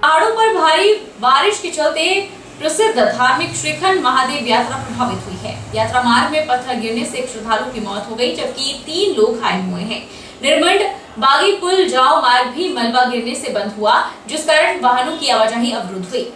पहाड़ों पर भारी बारिश के चलते प्रसिद्ध धार्मिक श्रीखंड महादेव यात्रा प्रभावित हुई है। यात्रा मार्ग में पत्थर गिरने से एक श्रद्धालु की मौत हो गई, जबकि 3 लोग घायल हुए हैं। निर्मंड बागी पुल जाओ मार्ग भी मलबा गिरने से बंद हुआ, जिस कारण वाहनों की आवाजाही अवरुद्ध हुई।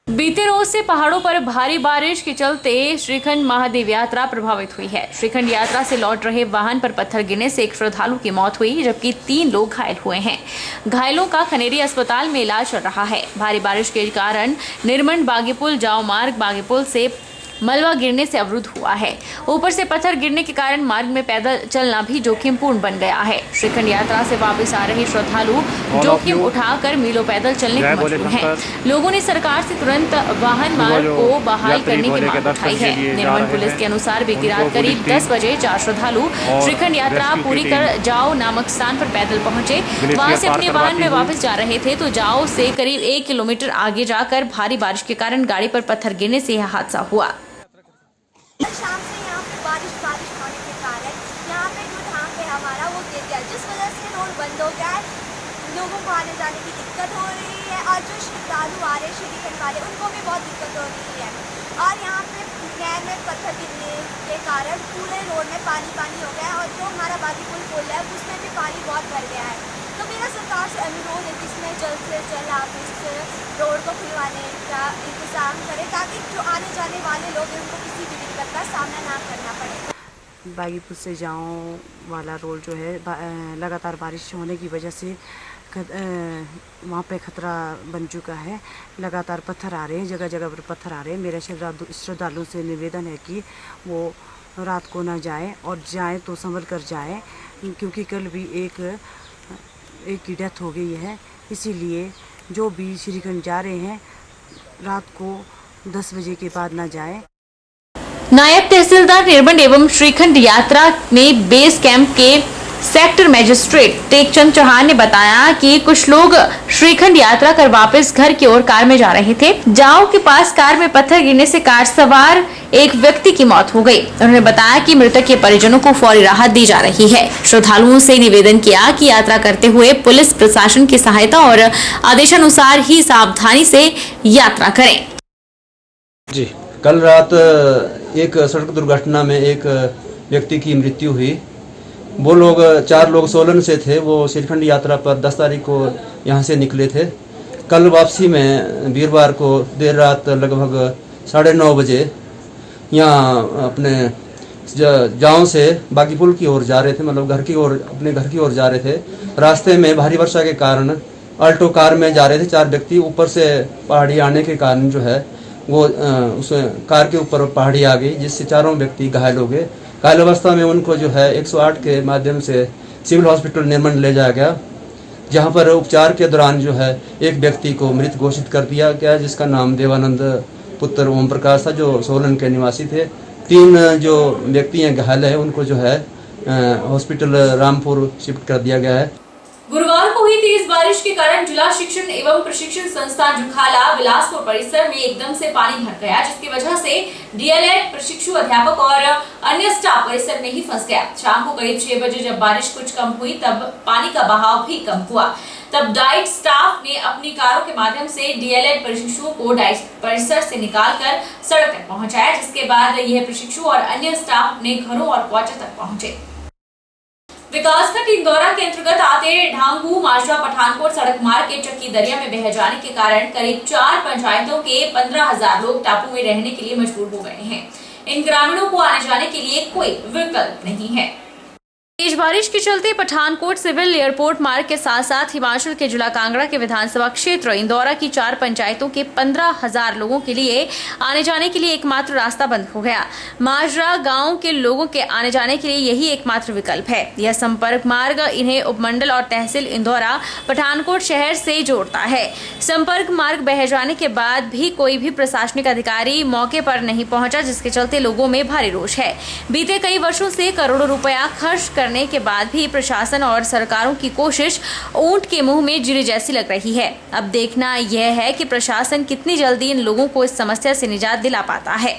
बीते रोज से पहाड़ों पर भारी बारिश के चलते श्रीखंड महादेव यात्रा प्रभावित हुई है। श्रीखंड यात्रा से लौट रहे वाहन पर पत्थर गिरने से एक श्रद्धालु की मौत हुई, जबकि 3 लोग घायल हुए हैं। घायलों का खनेरी अस्पताल में इलाज चल रहा है। भारी बारिश के कारण निर्मंड बागीपुल जाओ मार्ग बागीपुल से मलबा गिरने से अवरुद्ध हुआ है। ऊपर से पत्थर गिरने के कारण मार्ग में पैदल चलना भी जोखिमपूर्ण बन गया है। श्रीखंड यात्रा से वापस आ रहे श्रद्धालु जोखिम उठाकर मीलों पैदल चलने को मजबूर हैं। लोगों ने सरकार से तुरंत वाहन मार्ग को बहाल करने की मांग उठाई है। निर्मंड पुलिस के अनुसार बीती रात करीब 10 बजे 4 श्रद्धालु श्रीखंड यात्रा पूरी कर जाओ नामक स्थान पर पैदल पहुंचे। वहां से अपने वाहन में वापस जा रहे थे तो जाओ से करीब 1 किलोमीटर आगे जाकर भारी बारिश के कारण गाड़ी पर पत्थर गिरने से यह हादसा हुआ। शाम से यहाँ पे बारिश होने के कारण यहाँ पे जो धाम है हमारा वो गिर गया, जिस वजह से रोड बंद हो गया है। लोगों को आने जाने की दिक्कत हो रही है और जो श्रद्धालु आ रहे हैं श्रीखंड वाले उनको भी बहुत दिक्कत हो रही है। और यहाँ पे नहर में पत्थर गिरने के कारण पूरे रोड में पानी हो गया है और जो हमारा बागीपुल पुल है उसमें भी पानी बहुत भर गया है। तो मेरा सरकार से अनुरोध है कि इसमें जल्द से जल्द आप इस रोड को खुलवाने का इंतजाम करें, ताकि जो आने जाने वाले लोग हैं उनको किसी भी दिक्कत का सामना ना करना पड़े। बागीपुल से जाओ वाला रोड जो है लगातार बारिश होने की वजह से वहाँ पे खतरा बन चुका है। लगातार पत्थर आ रहे हैं, जगह जगह पर पत्थर आ रहे हैं। मेरे श्रद्धालुओं से निवेदन है कि वो रात को ना जाए और जाए तो संभल कर जाए, क्योंकि कल भी एक की डेथ हो गई है। इसीलिए जो भी श्रीखंड जा रहे हैं रात को 10 बजे के बाद ना जाए। नायब तहसीलदार निर्मंड एवं श्रीखंड यात्रा में बेस कैंप के सेक्टर मजिस्ट्रेट टेकचंद चौहान ने बताया कि कुछ लोग श्रीखंड यात्रा कर वापस घर की ओर कार में जा रहे थे। जाओ के पास कार में पत्थर गिरने से कार सवार एक व्यक्ति की मौत हो गई। उन्होंने बताया कि मृतक के परिजनों को फौरी राहत दी जा रही है। श्रद्धालुओं से निवेदन किया कि यात्रा करते हुए पुलिस प्रशासन की सहायता और आदेशानुसार ही सावधानी से यात्रा करें। जी, कल रात एक सड़क दुर्घटना में एक व्यक्ति की मृत्यु हुई। वो लोग 4 लोग सोलन से थे। वो श्रीखंड यात्रा पर 10 तारीख को यहाँ से निकले थे। कल वापसी में वीरवार को देर रात लगभग 9:30 बजे यहाँ अपने जाओ से बागीपुल की ओर जा रहे थे, मतलब अपने घर की ओर जा रहे थे। रास्ते में भारी वर्षा के कारण अल्टो कार में जा रहे थे 4 व्यक्ति। ऊपर से पहाड़ी आने के कारण जो है वो उस कार के ऊपर पहाड़ी आ गई, जिससे 4 व्यक्ति घायल हो गए। घायल अवस्था में उनको जो है 108 के माध्यम से सिविल हॉस्पिटल निर्मंड ले जाया गया, जहां पर उपचार के दौरान जो है एक व्यक्ति को मृत घोषित कर दिया गया, जिसका नाम देवानंद पुत्र ओम प्रकाश था, जो सोलन के निवासी थे। 3 जो व्यक्ति हैं घायल है, उनको जो है हॉस्पिटल रामपुर शिफ्ट कर दिया गया है। गुरुवार को हुई तेज बारिश के कारण जिला शिक्षण एवं प्रशिक्षण संस्थान जुखाला बिलासपुर परिसर में एकदम से पानी भर गया, जिसकी वजह से डीएलएड प्रशिक्षु अध्यापक और अन्य स्टाफ परिसर में ही फंस गया। शाम को करीब 6 बजे जब बारिश कुछ कम हुई तब पानी का बहाव भी कम हुआ। तब डाइट स्टाफ ने अपनी कारों के माध्यम से डीएलएड प्रशिक्षुओं को डाइट परिसर से निकालकर सड़क तक पहुंचाया, जिसके बाद यह प्रशिक्षु और अन्य स्टाफ अपने घरों और क्वार्टर तक पहुंचे। विकासखंड इंदौरा के अंतर्गत आते ढांगू माजरा पठानकोट सड़क मार्ग के चक्की दरिया में बह जाने के कारण करीब 4 पंचायतों के 15,000 लोग टापू में रहने के लिए मजबूर हो गए हैं। इन ग्रामीणों को आने जाने के लिए कोई विकल्प नहीं है। तेज बारिश के चलते पठानकोट सिविल एयरपोर्ट मार्ग के साथ साथ हिमाचल के जिला कांगड़ा के विधानसभा क्षेत्र इंदौरा की 4 पंचायतों के 15,000 लोगों के लिए आने जाने के लिए एकमात्र रास्ता बंद हो गया। माजरा गांव के लोगों के आने जाने के लिए यही एकमात्र विकल्प है। यह संपर्क मार्ग इन्हें उपमंडल और तहसील इंदौरा पठानकोट शहर से जोड़ता है। संपर्क मार्ग बह जाने के बाद भी कोई भी प्रशासनिक अधिकारी मौके पर नहीं पहुंचा, जिसके चलते लोगों में भारी रोष है। बीते कई वर्षों से करोड़ों रुपया खर्च करने के बाद भी प्रशासन और सरकारों की कोशिश ऊंट के मुंह में जीरे जैसी लग रही है। अब देखना यह है कि प्रशासन कितनी जल्दी इन लोगों को इस समस्या से निजात दिला पाता है।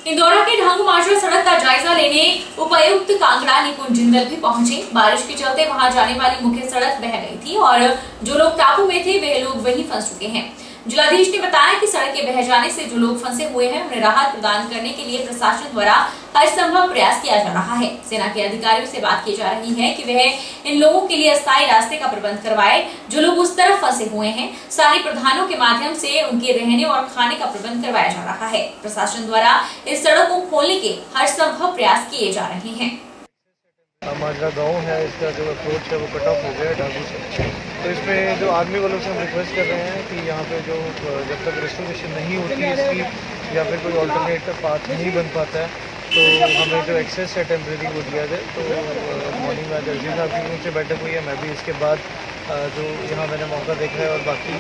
इंदौरा के ढंग माजरा सड़क का जायजा लेने उपायुक्त कांगड़ा निपुण जिंदल भी पहुंचे। बारिश के चलते वहां जाने वाली मुख्य सड़क बह गई थी और जो लोग टापू में थे वे लोग वहीं फंस चुके हैं। जिलाधीश ने बताया कि सड़क के बह जाने से जो लोग फंसे हुए हैं उन्हें राहत प्रदान करने के लिए प्रशासन द्वारा हर संभव प्रयास किया जा रहा है। सेना के अधिकारियों से बात की जा रही है कि वह इन लोगों के लिए अस्थायी रास्ते का प्रबंध करवाए जो लोग उस तरफ फंसे हुए हैं। सारी प्रधानों के माध्यम से उनके रहने और खाने का प्रबंध करवाया जा रहा है। प्रशासन द्वारा इस सड़क को खोलने के हर संभव प्रयास किए जा रहे हैं। माजरा गाँव है, इसका जो अप्रोच है वो कट ऑफ हो गया है ढाबू से। तो इसमें जो आर्मी वालों से हम रिक्वेस्ट कर रहे हैं कि यहाँ पे जो जब तक रेस्टोरेशन नहीं होती इसकी या फिर कोई ऑल्टरनेट पाथ नहीं बन पाता है तो हमें जो एक्सेस है टेम्प्रेरी वो दिया जाए। तो मॉर्निंग में जर्जी साहब की उनसे बैठक हुई है, मैं भी इसके बाद जो यहाँ मैंने मौका देखा है और बाकी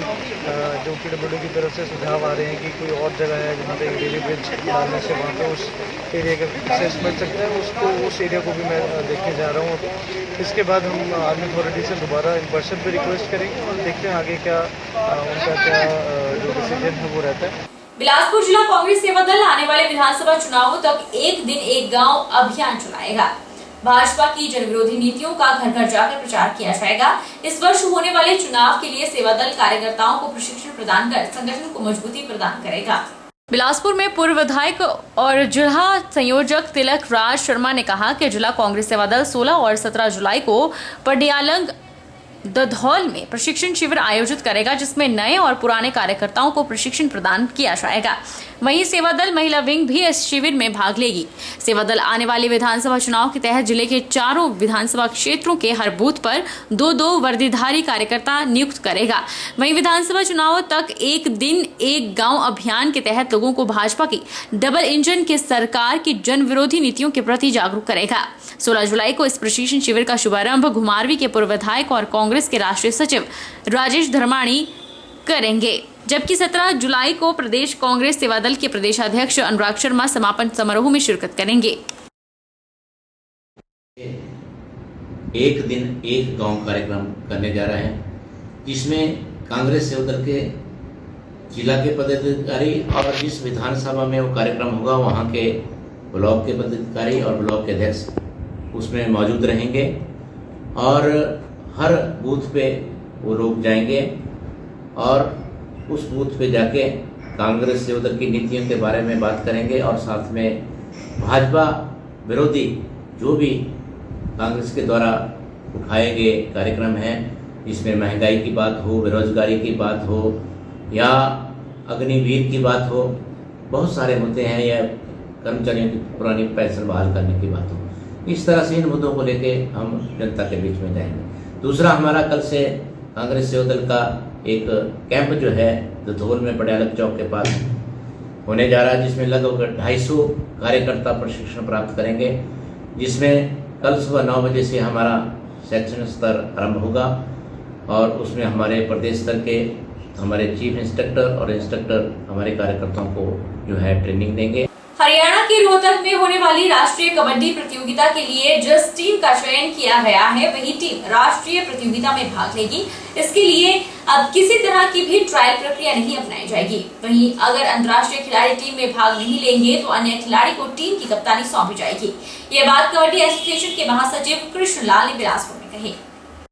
जो PWD की तरफ से सुझाव आ रहे हैं कि कोई और जगह है जहाँ पे रेलवे ब्रिज डालने से वहाँ पे उस एरिया का एक्सेस मिल सकता है, उस एरिया को भी मैं देखने जा रहा हूँ। इसके बाद हम आर्मी अथॉरिटी से दोबारा इन पर्सन पे रिक्वेस्ट करेंगे और देखते हैं आगे क्या उनका क्या जो डिसीजन है वो रहता है। बिलासपुर जिला कांग्रेस सेवा दल आने वाले विधानसभा चुनावों तक एक दिन एक गांव अभियान चलाएगा। भाजपा की जनविरोधी नीतियों का घर घर जाकर प्रचार किया जाएगा। इस वर्ष होने वाले चुनाव के लिए सेवा दल कार्यकर्ताओं को प्रशिक्षण प्रदान कर संगठन को मजबूती प्रदान करेगा। बिलासपुर में पूर्व विधायक और जिला संयोजक तिलक राज शर्मा ने कहा कि जिला कांग्रेस सेवा दल 16 और 17 जुलाई को पडियालंग दधौल में प्रशिक्षण शिविर आयोजित करेगा जिसमें नए और पुराने कार्यकर्ताओं को प्रशिक्षण प्रदान किया जाएगा। वहीं सेवा दल महिला विंग भी इस शिविर में भाग लेगी। सेवा दल आने वाले विधानसभा चुनाव के तहत जिले के चारों विधानसभा क्षेत्रों के हर बूथ पर 2-2 वर्दीधारी कार्यकर्ता नियुक्त करेगा। वहीं विधानसभा चुनावों तक एक दिन एक गांव अभियान के तहत लोगों को भाजपा की डबल इंजन की सरकार की जन विरोधी नीतियों के प्रति जागरूक करेगा। 16 जुलाई को इस प्रशिक्षण शिविर का शुभारंभ घुमारवी के पूर्व विधायक और कांग्रेस के राष्ट्रीय सचिव राजेश धर्माणी करेंगे, जबकि 17 जुलाई को प्रदेश कांग्रेस सेवा दल के प्रदेशाध्यक्ष अनुराग शर्मा समापन समारोह में शिरकत करेंगे। एक दिन एक गांव कार्यक्रम करने जा रहे हैं जिसमें कांग्रेस सेवा दल के जिला के पदाधिकारी और जिस विधानसभा में वो कार्यक्रम होगा वहाँ के ब्लॉक के पदाधिकारी और ब्लॉक के अध्यक्ष उसमें मौजूद रहेंगे और हर बूथ पे वो लोग जाएंगे और उस बूथ पे जाके कांग्रेस सेवा दल की नीतियों के बारे में बात करेंगे और साथ में भाजपा विरोधी जो भी कांग्रेस के द्वारा उठाए गए कार्यक्रम हैं जिसमें महंगाई की बात हो, बेरोजगारी की बात हो या अग्निवीर की बात हो, बहुत सारे मुद्दे हैं, या कर्मचारियों की पुरानी पेंशन बहाल करने की बात हो, इस तरह से इन मुद्दों को लेके हम जनता के बीच में जाएंगे। दूसरा, हमारा कल से कांग्रेस सेवा दल का एक कैंप जो है दधौल में पडियालंग चौक के पास होने जा रहा है जिसमें लगभग 250 कार्यकर्ता प्रशिक्षण प्राप्त करेंगे, जिसमें कल सुबह 9 बजे से हमारा शैक्षणिक स्तर आरंभ होगा और उसमें हमारे प्रदेश स्तर के हमारे चीफ इंस्ट्रक्टर और इंस्ट्रक्टर हमारे कार्यकर्ताओं को जो है ट्रेनिंग देंगे। हरियाणा के रोहतक में होने वाली राष्ट्रीय कबड्डी प्रतियोगिता के लिए जिस टीम का चयन किया गया है वही टीम राष्ट्रीय प्रतियोगिता में भाग लेगी। इसके लिए अब किसी तरह की भी ट्रायल प्रक्रिया नहीं अपनाई जाएगी। वहीं अगर अंतर्राष्ट्रीय खिलाड़ी टीम में भाग नहीं लेंगे तो अन्य खिलाड़ी को टीम की कप्तानी सौंपी जाएगी। ये बात कबड्डी एसोसिएशन के महासचिव कृष्णलाल ने बिलासपुर में कही।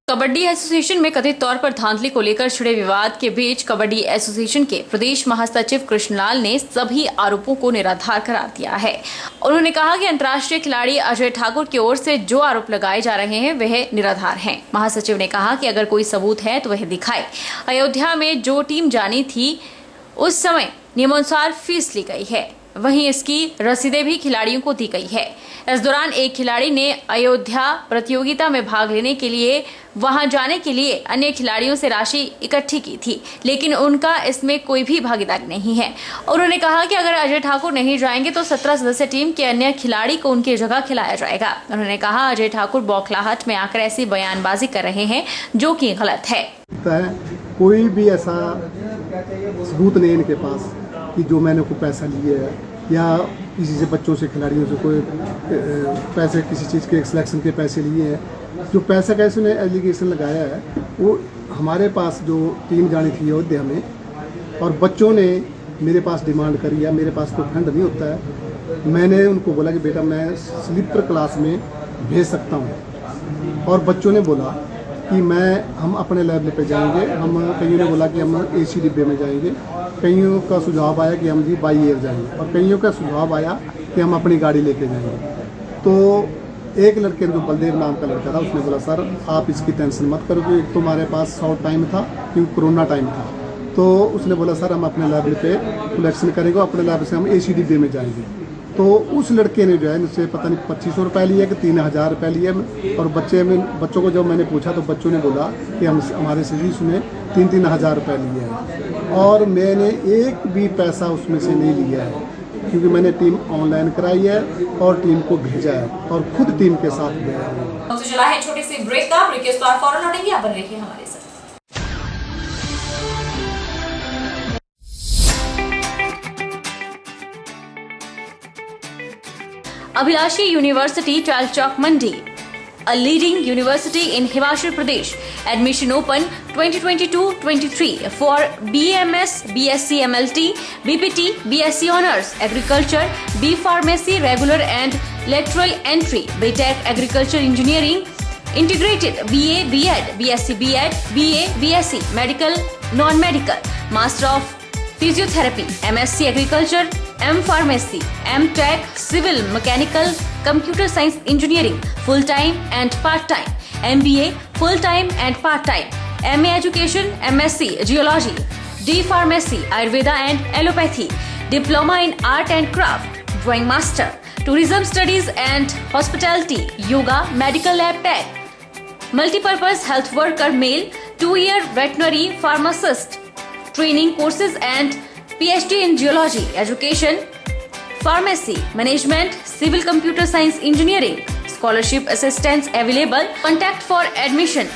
कबड्डी एसोसिएशन में कथित तौर पर धांधली को लेकर छिड़े विवाद के बीच कबड्डी एसोसिएशन के प्रदेश महासचिव कृष्णलाल ने सभी आरोपों को निराधार करार दिया है। उन्होंने कहा कि अंतर्राष्ट्रीय खिलाड़ी अजय ठाकुर की ओर से जो आरोप लगाए जा रहे हैं वह निराधार हैं। महासचिव ने कहा कि अगर कोई सबूत है तो वह दिखाए। अयोध्या में जो टीम जानी थी उस समय नियमानुसार फीस ली गई है, वहीं इसकी रसीदें भी खिलाड़ियों को दी गई है। इस दौरान एक खिलाड़ी ने अयोध्या प्रतियोगिता में भाग लेने के लिए वहां जाने के लिए अन्य खिलाड़ियों से राशि इकट्ठी की थी, लेकिन उनका इसमें कोई भी भागीदारी नहीं है। उन्होंने कहा कि अगर अजय ठाकुर नहीं जाएंगे तो 17 सदस्य टीम के अन्य खिलाड़ी को उनकी जगह खिलाया जाएगा। उन्होंने कहा अजय ठाकुर बौखलाहट में आकर ऐसी बयानबाजी कर रहे हैं जो कि गलत है। कोई भी ऐसा सबूत नहीं इनके पास कि जो मैंने कोई पैसा लिए है या किसी से बच्चों से खिलाड़ियों से कोई पैसे किसी चीज़ के सिलेक्शन के पैसे लिए हैं। जो पैसा का इसने एलिगेशन लगाया है वो हमारे पास जो टीम जानी थी अयोध्या में और बच्चों ने मेरे पास डिमांड करी है। मेरे पास कोई फंड नहीं होता है, मैंने उनको बोला कि बेटा मैं स्लीपर क्लास में भेज सकता हूँ, और बच्चों ने बोला कि हम अपने लेवल पे जाएंगे। कईयों ने बोला कि हम AC डिब्बे में जाएंगे, कईयों का सुझाव आया कि हम जी बाई एयर जाएंगे, और कईयों का सुझाव आया कि हम अपनी गाड़ी लेके जाएंगे। तो एक लड़के ने, जो बलदेव नाम का लड़का था, उसने बोला सर आप इसकी टेंशन मत करो, क्योंकि एक तो हमारे पास शॉर्ट टाइम था, क्योंकि कोरोना टाइम था। तो उसने बोला सर हम अपने लेवल पे कलेक्शन करेंगे, अपने लेवल से हम AC डिब्बे में जाएंगे। तो उस लड़के ने जो है मुझसे पता नहीं 2500 रुपये लिए कि 3000 रुपये लिए, और बच्चों को जब मैंने पूछा तो बच्चों ने बोला कि हमारे सर्विस में 3-3 हज़ार रुपये लिए हैं, और मैंने एक भी पैसा उसमें से नहीं लिया है, क्योंकि मैंने टीम ऑनलाइन कराई है और टीम को भेजा है और खुद टीम के साथ गया है। तो चला है छोटे से ब्रेक का, ब्रेक के बाद फौरन लौटेंगे, आप बन रहिए हमारे साथ। Abhilashi University, Chalchok, Mandi, a leading university in Himachal Pradesh. Admission open 2022-23 for BMS, BSc MLT, BPT, BSc Honours, Agriculture, B Pharmacy, Regular and Lateral Entry, BTech Agriculture Engineering, Integrated, BA, B.Ed, BSc B.Ed, BA, BSc, Medical, Non-Medical, Master of Physiotherapy, MSc Agriculture, M Pharmacy, M Tech, Civil, Mechanical, Computer Science Engineering, full-time and part-time, MBA, full-time and part-time, MA Education, MSc Geology, D Pharmacy, Ayurveda and Allopathy, Diploma in Art and Craft, Drawing Master, Tourism Studies and Hospitality, Yoga, Medical Lab Tech, Multipurpose Health Worker Male, 2-year Veterinary Pharmacist, Training Courses and PhD in Geology, Education, Pharmacy, Management, Civil Computer Science Engineering, Scholarship Assistance available. Contact for admission